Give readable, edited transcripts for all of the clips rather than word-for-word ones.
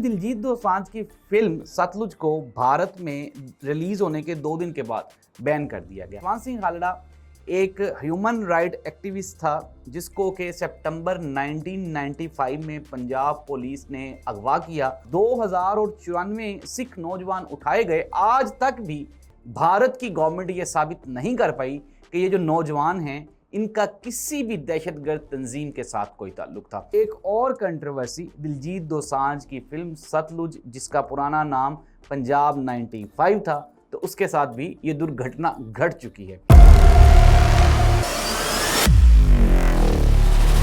दिलजीत दोसांझ की फिल्म सतलुज को भारत में रिलीज होने के 2 दिन के बाद बैन कर दिया गया। जसवंत सिंह खालड़ा एक ह्यूमन राइट एक्टिविस्ट था जिसको के सितंबर 1995 में पंजाब पुलिस ने अगवा किया। 2094 सिख नौजवान उठाए गए। आज तक भी भारत की गवर्नमेंट ये साबित नहीं कर पाई कि ये जो नौजवान हैं इनका किसी भी दहशतगर्द तंजीम के साथ कोई ताल्लुक था। एक और कंट्रोवर्सी दिलजीत दोसांझ की फिल्म सतलुज, जिसका पुराना नाम पंजाब 95 था, तो उसके साथ भी ये दुर्घटना घट चुकी है।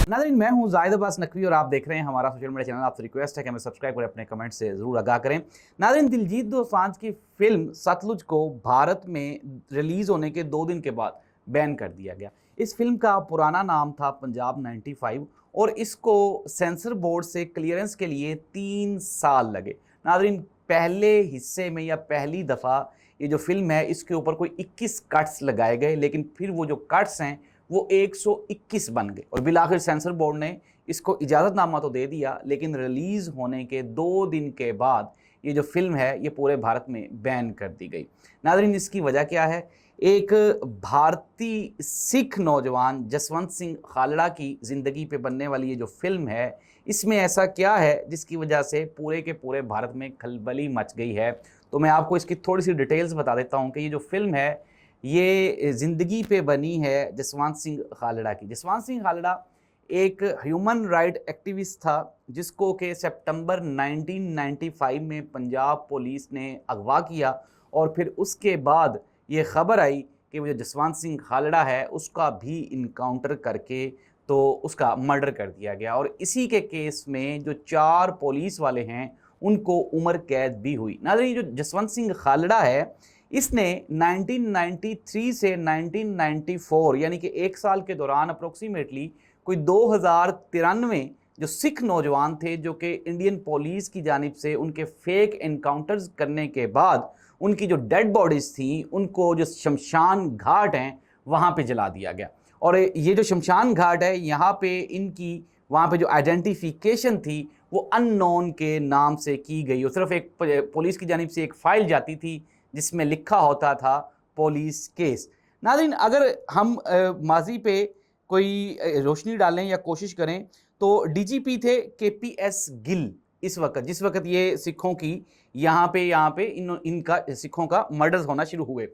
नाज़रीन, मैं हूं जाहिद अब्बास नकवी और आप देख रहे हैं हमारा सोशल मीडिया चैनल। आपसे रिक्वेस्ट है कि हमें सब्सक्राइब करें, अपने कमेंट से ज़रूर आगाह करें। नाज़रीन, दिलजीत दोसांझ की फिल्म सतलुज को भारत में रिलीज़ होने के 2 दिन के बाद बैन कर दिया गया। इस फिल्म का पुराना नाम था पंजाब 95 और इसको सेंसर बोर्ड से क्लियरेंस के लिए 3 साल लगे। नाज़रीन, पहले हिस्से में या पहली दफ़ा ये जो फिल्म है इसके ऊपर कोई 21 कट्स लगाए गए, लेकिन फिर वो जो कट्स हैं वो 121 बन गए और बिलाखिर सेंसर बोर्ड ने इसको इजाज़तनामा तो दे दिया, लेकिन रिलीज़ होने के 2 दिन के बाद ये जो फिल्म है ये पूरे भारत में बैन कर दी गई। नाज़रीन, इसकी वजह क्या है? एक भारतीय सिख नौजवान जसवंत सिंह खालड़ा की ज़िंदगी पे बनने वाली ये जो फिल्म है, इसमें ऐसा क्या है जिसकी वजह से पूरे के पूरे भारत में खलबली मच गई है। तो मैं आपको इसकी थोड़ी सी डिटेल्स बता देता हूँ कि ये जो फिल्म है ये ज़िंदगी पे बनी है जसवंत सिंह खालड़ा की। जसवंत सिंह खालड़ा एक ह्यूमन राइट एक्टिविस्ट था जिसको के सितंबर 1995 में पंजाब पुलिस ने अगवा किया और फिर उसके बाद ये ख़बर आई कि वो जो जसवंत सिंह खालड़ा है उसका भी इनकाउंटर करके तो उसका मर्डर कर दिया गया। और इसी के केस में जो 4 पुलिस वाले हैं उनको उम्र कैद भी हुई। नाज़रीन, जो जसवंत सिंह खालड़ा है इसने 1993 से 1994 यानी कि 1 साल के दौरान अप्रोक्सीमेटली कोई 2093 जो सिख नौजवान थे जो कि इंडियन पुलिस की जानिब से उनके फेक एनकाउंटर्स करने के बाद उनकी जो डेड बॉडीज़ थी उनको जो शमशान घाट हैं वहाँ पे जला दिया गया। और ये जो शमशान घाट है यहाँ पे इनकी वहाँ पे जो आइडेंटिफिकेशन थी वो अननोन के नाम से की गई और सिर्फ एक पुलिस की जानिब से एक फ़ाइल जाती थी जिसमें लिखा होता था पुलिस केस। नाज़रीन, अगर हम माजी पे कोई रोशनी डालें या कोशिश करें तो डीजीपी थे केपीएस गिल इस वक्त, जिस वक्त ये सिखों की यहाँ पे इनका सिखों का मर्डर्स होना शुरू हुए।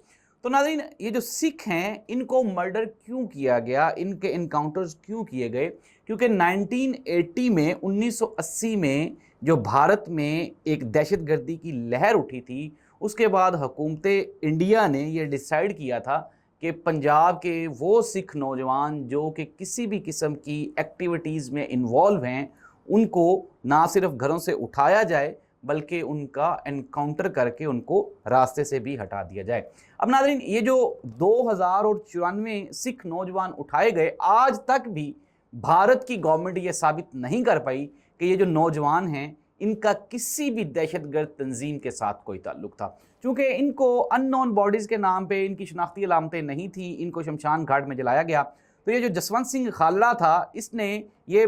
तो नाज़रीन, ये जो सिख हैं इनको मर्डर क्यों किया गया, इनके इनकाउंटर्स क्यों किए गए? क्योंकि 1980 में 1980 में जो भारत में एक दहशतगर्दी की लहर उठी थी उसके बाद हुकूमत इंडिया ने ये डिसाइड किया था कि पंजाब के वो सिख नौजवान जो कि किसी भी किस्म की एक्टिविटीज़ में इन्वॉल्व हैं उनको ना सिर्फ घरों से उठाया जाए बल्कि उनका एनकाउंटर करके उनको रास्ते से भी हटा दिया जाए। अब नाज़रीन, ये जो 2094 सिख नौजवान उठाए गए, आज तक भी भारत की गवर्नमेंट ये साबित नहीं कर पाई कि ये जो नौजवान हैं इनका किसी भी दहशतगर्द तंजीम के साथ कोई ताल्लुक था। चूँकि इनको अननोन बॉडीज़ के नाम पे इनकी शनाख्ती अलामतें नहीं थी, इनको शमशान घाट में जलाया गया। तो ये जो जसवंत सिंह खालड़ा था इसने ये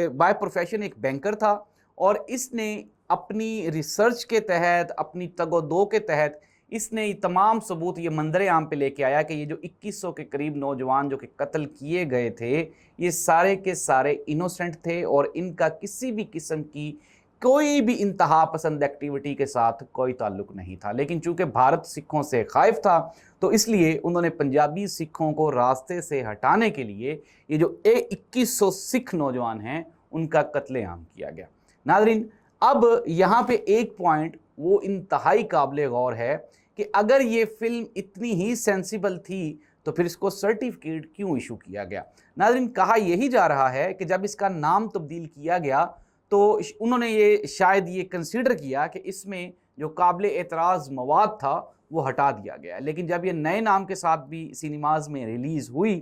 बाय प्रोफेशन एक बैंकर था और इसने अपनी रिसर्च के तहत, अपनी तगोदो के तहत इसने तमाम सबूत ये मंजर आम पे लेके आया कि ये जो 2100 के करीब नौजवान जो कि कत्ल किए गए थे ये सारे के सारे इनोसेंट थे और इनका किसी भी किस्म की कोई भी इंतहा पसंद एक्टिविटी के साथ कोई ताल्लुक नहीं था। लेकिन चूंकि भारत सिखों से खाइफ था तो इसलिए उन्होंने पंजाबी सिखों को रास्ते से हटाने के लिए ये जो 2100 सिख नौजवान हैं उनका कत्लेआम किया गया। नाज़रीन, अब यहाँ पे एक पॉइंट वो इंतहाई काबिल गौर है कि अगर ये फिल्म इतनी ही सेंसिबल थी तो फिर इसको सर्टिफिकेट क्यों इशू किया गया? नाज़रीन, कहा यही जा रहा है कि जब इसका नाम तब्दील किया गया तो उन्होंने ये शायद ये कंसीडर किया कि इसमें जो काबिल एतराज़ मवाद था वो हटा दिया गया। लेकिन जब ये नए नाम के साथ भी सिनेमाज में रिलीज़ हुई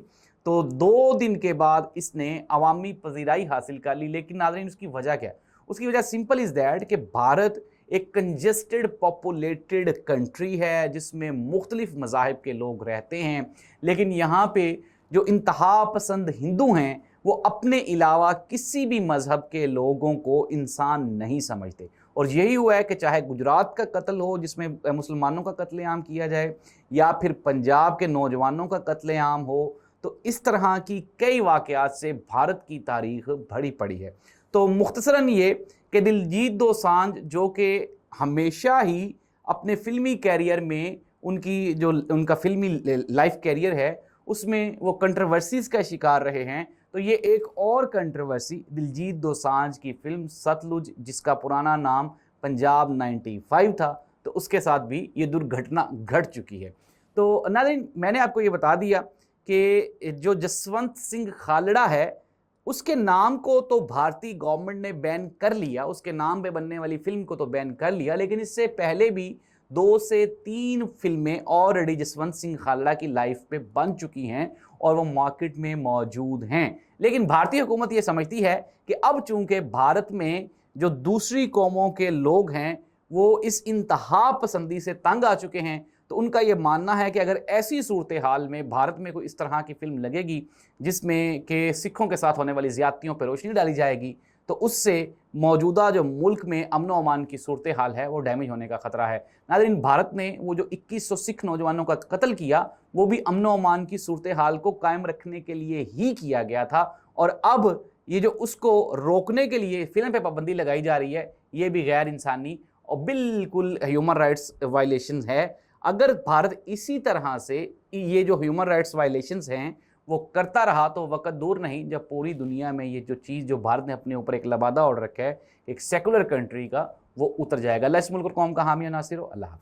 तो 2 दिन के बाद इसने अवामी पजीराई हासिल कर ली। लेकिन नाज़रीन, उसकी वजह क्या है? उसकी वजह सिंपल इज़ दैट कि भारत एक कंजेस्टेड पॉपुलेटेड कंट्री है जिसमें मुख्तलिफ मज़ाहिब के लोग रहते हैं, लेकिन यहाँ पे जो इंतहा पसंद हिंदू हैं वो अपने अलावा किसी भी मज़हब के लोगों को इंसान नहीं समझते। اور یہی ہوا ہے کہ چاہے گجرات کا قتل ہو جس میں مسلمانوں کا قتل عام کیا جائے، یا پھر پنجاب کے نوجوانوں کا قتل عام ہو، تو اس طرح کی کئی واقعات سے بھارت کی تاریخ بھری پڑی ہے۔ تو مختصراً یہ کہ دلجیت دوسانجھ جو کہ ہمیشہ ہی اپنے فلمی کیریئر میں ان کا فلمی لائف کیریئر ہے اس میں وہ کنٹروورسیز کا شکار رہے ہیں، تو یہ ایک اور کنٹروورسی دلجیت دوسانجھ کی فلم ستلج، جس کا پرانا نام پنجاب 95 تھا، تو اس کے ساتھ بھی یہ درگھٹنا گھٹ چکی ہے۔ تو ناظرین، میں نے آپ کو یہ بتا دیا کہ جو جسونت سنگھ کھالڑا ہے اس کے نام کو تو بھارتی گورنمنٹ نے بین کر لیا، اس کے نام پہ بننے والی فلم کو تو بین کر لیا، لیکن اس سے پہلے بھی 2 سے 3 فلمیں آلریڈی جسونت سنگھ کھالڑا کی لائف پہ بن چکی ہیں اور وہ مارکیٹ میں موجود ہیں۔ لیکن بھارتی حکومت یہ سمجھتی ہے کہ اب چونکہ بھارت میں جو دوسری قوموں کے لوگ ہیں وہ اس انتہا پسندی سے تنگ آ چکے ہیں، تو ان کا یہ ماننا ہے کہ اگر ایسی صورتحال میں بھارت میں کوئی اس طرح کی فلم لگے گی جس میں کہ سکھوں کے ساتھ ہونے والی زیادتیوں پر روشنی ڈالی جائے گی، تو اس سے موجودہ جو ملک میں امن و امان کی صورتحال ہے وہ ڈیمیج ہونے کا خطرہ ہے۔ ناظرین، بھارت نے وہ جو 2100 سکھ نوجوانوں کا قتل کیا وہ بھی امن و امان کی صورتحال کو قائم رکھنے کے لیے ہی کیا گیا تھا، اور اب یہ جو اس کو روکنے کے لیے فلم پہ پابندی لگائی جا رہی ہے یہ بھی غیر انسانی اور بالکل ہیومن رائٹس وائلیشنز ہے۔ اگر بھارت اسی طرح سے یہ جو ہیومن رائٹس وائلیشنز ہیں وہ کرتا رہا تو وقت دور نہیں جب پوری دنیا میں یہ جو چیز جو بھارت نے اپنے اوپر ایک لبادہ اوڑھ رکھا ہے ایک سیکولر کنٹری کا، وہ اتر جائے گا۔ اللہ اس ملک اور قوم کا حامی و ناصر ہو۔ اللہ حافظ۔